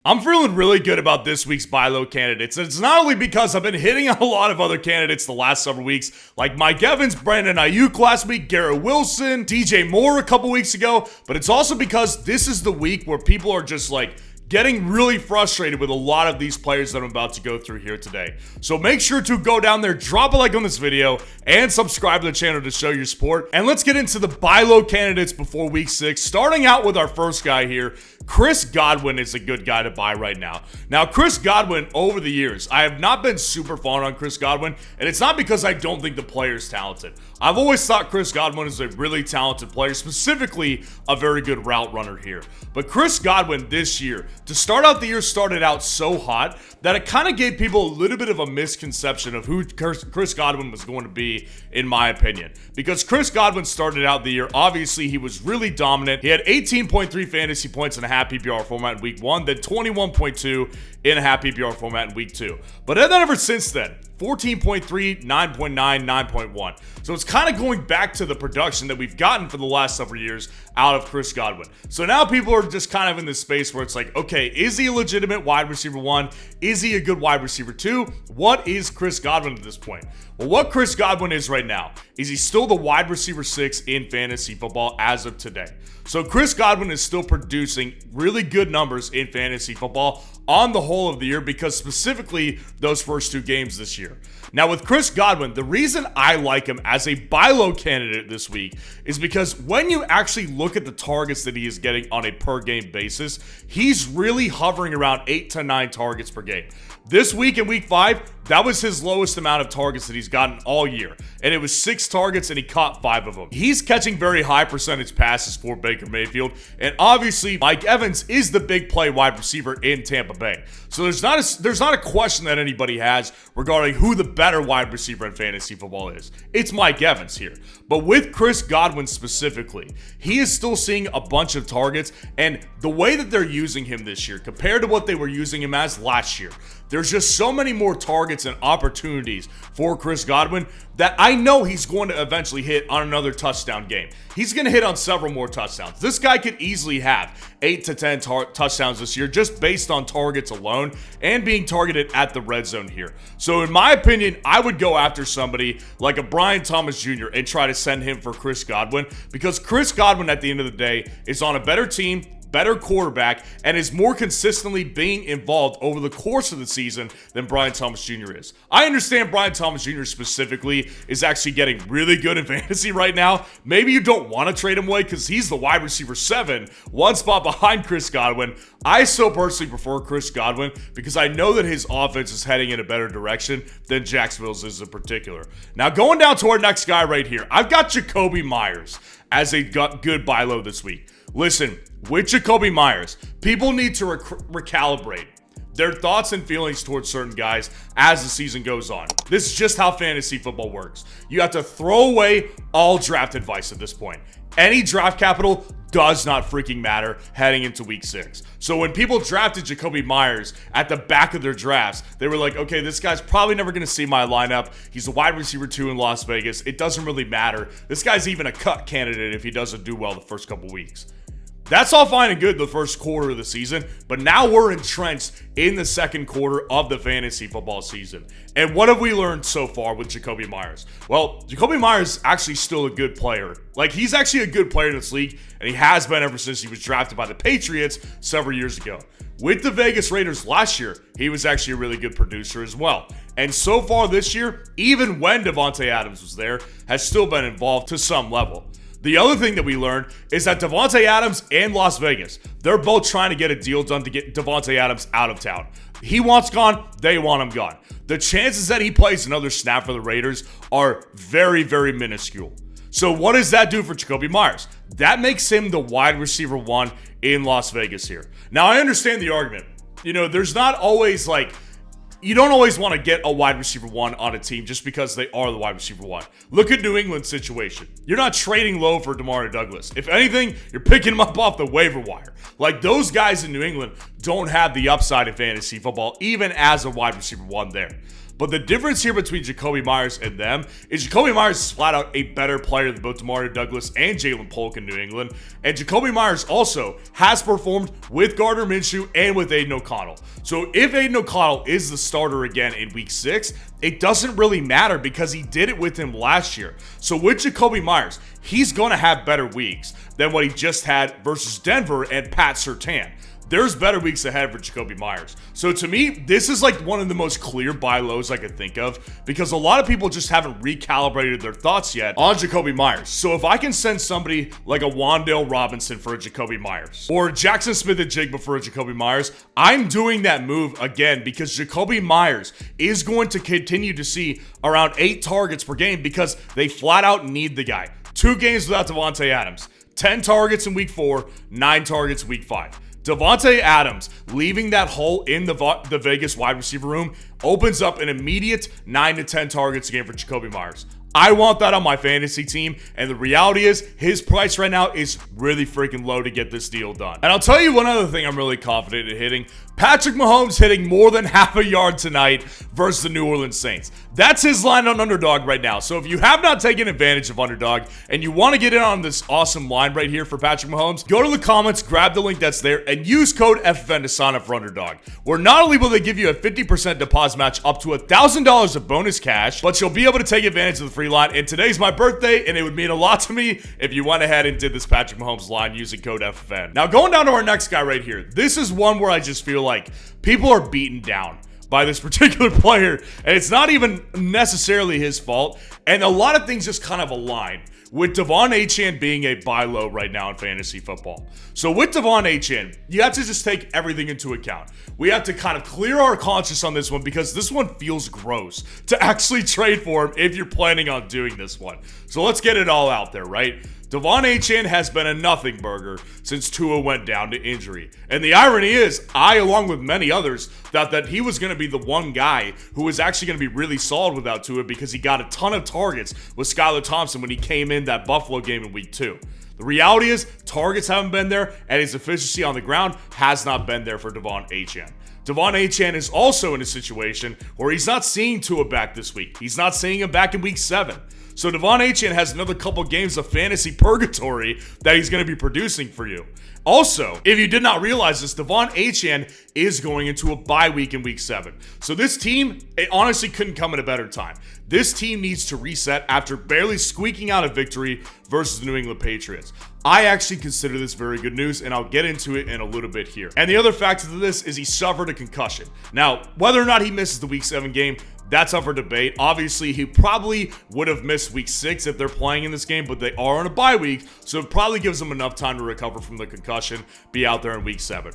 I'm feeling really good about this week's buy low candidates. And it's not only because I've been hitting on a lot of other candidates the last several weeks, like Mike Evans, Brandon Ayuk last week, Garrett Wilson, DJ Moore a couple weeks ago, but it's also because this is the week where people are just like getting really frustrated with a lot of these players that I'm about to go through here today. So make sure to go down there, drop a like on this video, and subscribe to the channel to show your support. And let's get into the buy low candidates before week 6, starting out with our first guy here. Chris Godwin is a good guy to buy right now. Now, Chris Godwin, over the years, I have not been super fond on Chris Godwin, and it's not because I don't think the player is talented. I've always thought Chris Godwin is a really talented player, specifically a very good route runner here. But Chris Godwin this year, to start out the year, started out so hot that it kind of gave people a little bit of a misconception of who Chris Godwin was going to be, in my opinion. Because Chris Godwin started out the year, obviously he was really dominant. He had 18.3 fantasy points in a half PPR format in week 1, then 21.2 in a half PPR format in week 2. But then ever since then, 14.3, 9.9, 9.1. So it's kind of going back to the production that we've gotten for the last several years out of Chris Godwin. So now people are just kind of in this space where it's like, okay, is he a legitimate wide receiver 1? Is he a good wide receiver 2? What is Chris Godwin at this point? Well, what Chris Godwin is right now is he's still the wide receiver 6 in fantasy football as of today. So Chris Godwin is still producing really good numbers in fantasy football on the whole of the year, because specifically those first 2 games this year. Now with Chris Godwin, the reason I like him as a buy low candidate this week is because when you actually look at the targets that he is getting on a per game basis, he's really hovering around 8 to 9 targets per game. This week in week 5, that was his lowest amount of targets that he's gotten all year. And it was 6 targets and he caught 5 of them. He's catching very high percentage passes for Baker Mayfield. And obviously Mike Evans is the big play wide receiver in Tampa Bay. So there's not a question that anybody has regarding who the better wide receiver in fantasy football is. It's Mike Evans here. But with Chris Godwin specifically, he is still seeing a bunch of targets, and the way that they're using him this year compared to what they were using him as last year, there's just so many more targets and opportunities for Chris Godwin that I know he's going to eventually hit on another touchdown game. He's going to hit on several more touchdowns. This guy could easily have 8 to 10 touchdowns this year just based on targets alone and being targeted at the red zone here. So in my opinion, I would go after somebody like a Brian Thomas Jr. and try to send him for Chris Godwin, because Chris Godwin at the end of the day is on a better team, better quarterback, and is more consistently being involved over the course of the season than Brian Thomas Jr. is. I understand Brian Thomas Jr. specifically is actually getting really good in fantasy right now. Maybe you don't want to trade him away because he's the wide receiver 7, one spot behind Chris Godwin. I still personally prefer Chris Godwin because I know that his offense is heading in a better direction than Jacksonville's is in particular. Now going down to our next guy right here, I've got Jacobi Meyers as a good buy low this week. Listen, with Jacobi Meyers, people need to recalibrate their thoughts and feelings towards certain guys as the season goes on. This is just how fantasy football works. You have to throw away all draft advice at this point. Any draft capital does not freaking matter heading into week 6. So when people drafted Jacobi Meyers at the back of their drafts, they were like, okay, this guy's probably never going to see my lineup. He's a wide receiver 2 in Las Vegas. It doesn't really matter. This guy's even a cut candidate if he doesn't do well the first couple weeks. That's all fine and good the first quarter of the season, but now we're entrenched in the second quarter of the fantasy football season. And what have we learned so far with Jacobi Meyers? Well, Jacobi Meyers is actually still a good player. Like, he's actually a good player in this league, and he has been ever since he was drafted by the Patriots several years ago. With the Vegas Raiders last year, he was actually a really good producer as well. And so far this year, even when Devonta Adams was there, has still been involved to some level. The other thing that we learned is that Devonta Adams and Las Vegas, they're both trying to get a deal done to get Devonta Adams out of town. He wants gone, they want him gone. The chances that he plays another snap for the Raiders are very, very minuscule. So what does that do for Jacobi Meyers? That makes him the wide receiver 1 in Las Vegas here. Now, I understand the argument. You know, there's not always like, you don't always want to get a wide receiver 1 on a team just because they are the wide receiver 1. Look at New England's situation. You're not trading low for Demario Douglas. If anything, you're picking him up off the waiver wire. Like, those guys in New England don't have the upside in fantasy football, even as a wide receiver 1 there. But the difference here between Jacobi Meyers and them is Jacobi Meyers is flat out a better player than both Demario Douglas and Jalen Polk in New England. And Jacobi Meyers also has performed with Gardner Minshew and with Aiden O'Connell. So if Aiden O'Connell is the starter again in week 6, it doesn't really matter because he did it with him last year. So with Jacobi Meyers, he's going to have better weeks than what he just had versus Denver and Pat Surtain. There's better weeks ahead for Jacobi Meyers. So to me, this is like one of the most clear buy lows I could think of because a lot of people just haven't recalibrated their thoughts yet on Jacobi Meyers. So if I can send somebody like a Wan'Dale Robinson for a Jacobi Meyers or Jackson Smith-Njigba for a Jacobi Meyers, I'm doing that move again because Jacobi Meyers is going to continue to see around 8 targets per game because they flat out need the guy. 2 games without Davante Adams, 10 targets in week 4, 9 targets in week 5. Davante Adams leaving that hole in the Vegas wide receiver room opens up an immediate 9 to 10 targets a game for Jacobi Meyers. I want that on my fantasy team, and the reality is his price right now is really freaking low to get this deal done. And I'll tell you one other thing I'm really confident in hitting. Patrick Mahomes hitting more than half a yard tonight versus the New Orleans Saints. That's his line on Underdog right now. So if you have not taken advantage of Underdog and you want to get in on this awesome line right here for Patrick Mahomes, go to the comments, grab the link that's there, and use code FFN to sign up for Underdog. Where not only will they give you a 50% deposit match up to $1,000 of bonus cash, but you'll be able to take advantage of the free line. And today's my birthday, and it would mean a lot to me if you went ahead and did this Patrick Mahomes line using code FFN. Now going down to our next guy right here. This is one where I just feel like people are beaten down by this particular player, and it's not even necessarily his fault, and a lot of things just kind of align with Devon Achane being a buy low right now in fantasy football. So with Devon Achane, you have to just take everything into account. We have to kind of clear our conscience on this one because this one feels gross to actually trade for him if you're planning on doing this one. So let's get it all out there, right? Devon Achane has been a nothing burger since Tua went down to injury. And the irony is, I, along with many others, thought that he was going to be the one guy who was actually going to be really solid without Tua because he got a ton of targets with Skylar Thompson when he came in that Buffalo game in week 2. The reality is, targets haven't been there, and his efficiency on the ground has not been there for Devon Achane. Devon Achane is also in a situation where he's not seeing Tua back this week. He's not seeing him back in week 7. So Devon Achane has another couple games of fantasy purgatory that he's going to be producing for you. Also, if you did not realize this, Devon Achane is going into a bye week in week 7. So this team, it honestly couldn't come at a better time. This team needs to reset after barely squeaking out a victory versus the New England Patriots. I actually consider this very good news, and I'll get into it in a little bit here. And the other factor to this is he suffered a concussion. Now, whether or not he misses the week 7 game, that's up for debate. Obviously, he probably would have missed week 6 if they're playing in this game, but they are on a bye week, so it probably gives them enough time to recover from the concussion, be out there in week 7.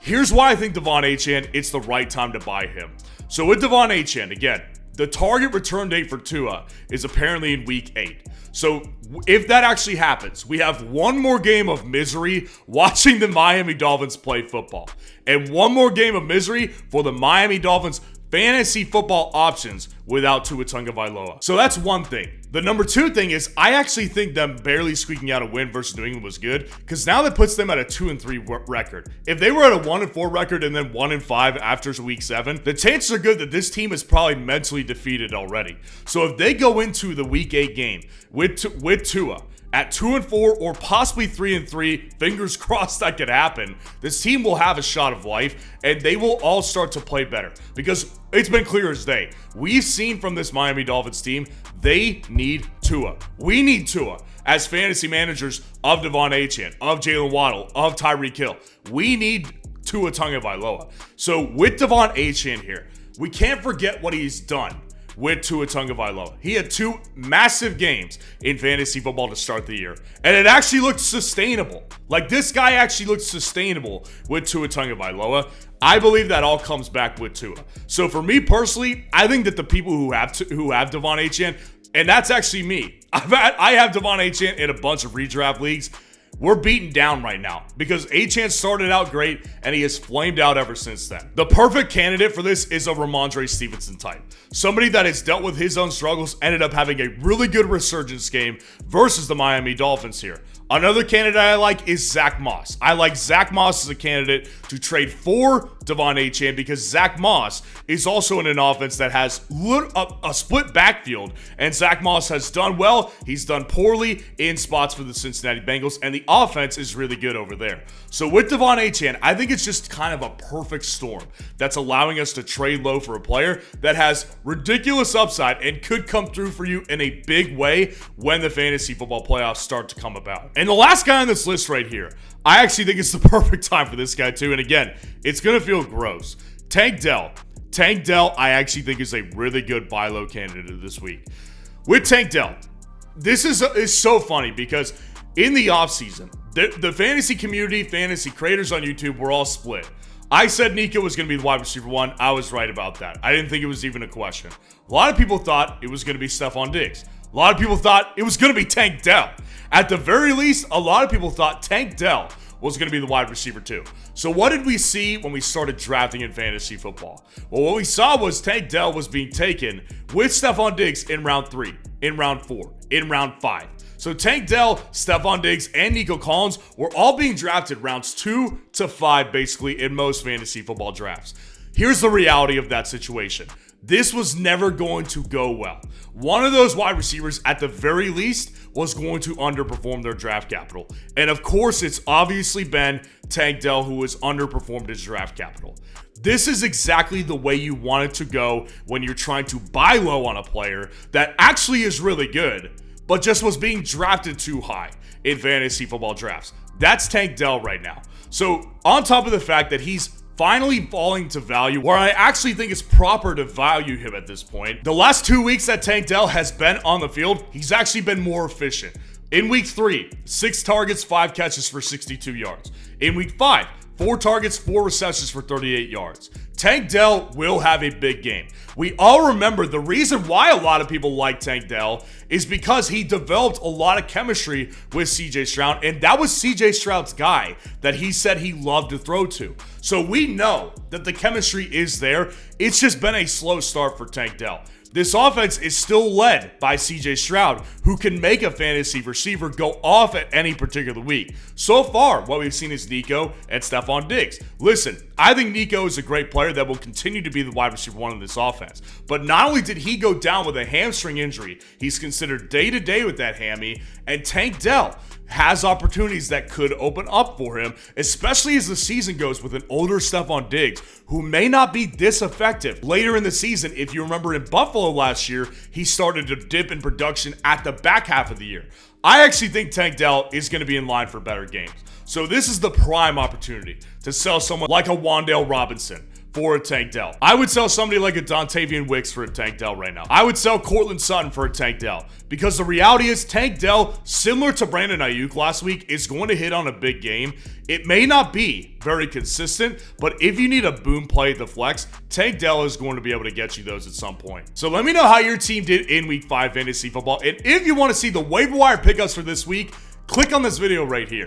Here's why I think Devon Achane, it's the right time to buy him. So with Devon Achane, again, the target return date for Tua is apparently in week 8. So if that actually happens, we have one more game of misery watching the Miami Dolphins play football. And one more game of misery for the Miami Dolphins fantasy football options without Tua Tagovailoa. So that's one thing. The number 2 thing is I actually think them barely squeaking out a win versus New England was good because now that puts them at a 2-3 record. If they were at a 1-4 record and then 1-5 after week 7, the chances are good that this team is probably mentally defeated already. So if they go into the week 8 game with Tua at 2-4 or possibly 3-3, fingers crossed that could happen, this team will have a shot of life and they will all start to play better because it's been clear as day. We've seen from this Miami Dolphins team, they need Tua. We need Tua as fantasy managers of Devon Achane, of Jalen Waddle, of Tyreek Hill. We need Tua Tagovailoa. So with Devon Achane here, we can't forget what he's done with Tua Tagovailoa. He had 2 massive games in fantasy football to start the year, and it actually looked sustainable. Like, this guy actually looked sustainable with Tua Tagovailoa. I believe that all comes back with Tua. So for me personally, I think that the people who have Devon Achane, and that's actually me. I have Devon Achane in a bunch of redraft leagues. We're beaten down right now because Achane started out great and he has flamed out ever since then. The perfect candidate for this is a Ramondre Stevenson type. Somebody that has dealt with his own struggles, ended up having a really good resurgence game versus the Miami Dolphins here. Another candidate I like is Zach Moss. I like Zach Moss as a candidate to trade for Devon Achane because Zach Moss is also in an offense that has a split backfield, and Zach Moss has done well. He's done poorly in spots for the Cincinnati Bengals, and the offense is really good over there. So with Devon Achane, I think it's just kind of a perfect storm that's allowing us to trade low for a player that has ridiculous upside and could come through for you in a big way when the fantasy football playoffs start to come about. And the last guy on this list right here, I actually think it's the perfect time for this guy too. And again, it's going to feel gross. Tank Dell. Tank Dell, I actually think is a really good buy low candidate this week. With Tank Dell, this is so funny because in the offseason, the fantasy community, fantasy creators on YouTube were all split. I said Nico was going to be the wide receiver 1. I was right about that. I didn't think it was even a question. A lot of people thought it was going to be Stephon Diggs. A lot of people thought it was going to be Tank Dell. At the very least, a lot of people thought Tank Dell was going to be the wide receiver 2. So what did we see when we started drafting in fantasy football? Well, what we saw was Tank Dell was being taken with Stephon Diggs in round 3, in round 4, in round 5. So Tank Dell, Stephon Diggs, and Nico Collins were all being drafted rounds 2 to 5 basically in most fantasy football drafts. Here's the reality of that situation. This was never going to go well. One of those wide receivers, at the very least, was going to underperform their draft capital. And of course, it's obviously been Tank Dell who has underperformed his draft capital. This is exactly the way you want it to go when you're trying to buy low on a player that actually is really good, but just was being drafted too high in fantasy football drafts. That's Tank Dell right now. So on top of the fact that he's finally falling to value, where I actually think it's proper to value him at this point, the last 2 weeks that Tank Dell has been on the field, he's actually been more efficient. In week 3, 6 targets, 5 catches for 62 yards. In week 5, 4 targets, 4 receptions for 38 yards. Tank Dell will have a big game. We all remember the reason why a lot of people like Tank Dell is because he developed a lot of chemistry with CJ Stroud, and that was CJ Stroud's guy that he said he loved to throw to. So we know that the chemistry is there. It's just been a slow start for Tank Dell. This offense is still led by CJ Stroud, who can make a fantasy receiver go off at any particular week. So far, what we've seen is Nico and Stephon Diggs. Listen, I think Nico is a great player that will continue to be the wide receiver 1 in this offense. But not only did he go down with a hamstring injury, he's considered day-to-day with that hammy, and Tank Dell has opportunities that could open up for him, especially as the season goes with an older Stephon Diggs, who may not be this effective. Later in the season, if you remember in Buffalo last year, he started to dip in production at the back half of the year. I actually think Tank Dell is going to be in line for better games. So this is the prime opportunity to sell someone like a Wan'Dale Robinson for a Tank Dell. I would sell somebody like a Dontavian Wicks for a Tank Dell right now. I would sell Cortland Sutton for a Tank Dell, because the reality is Tank Dell, similar to Brandon Ayuk last week, is going to hit on a big game. It may not be very consistent, but if you need a boom play at the flex, Tank Dell is going to be able to get you those at some point. So let me know how your team did in week 5 fantasy football, and if you want to see the waiver wire pickups for this week, click on this video right here.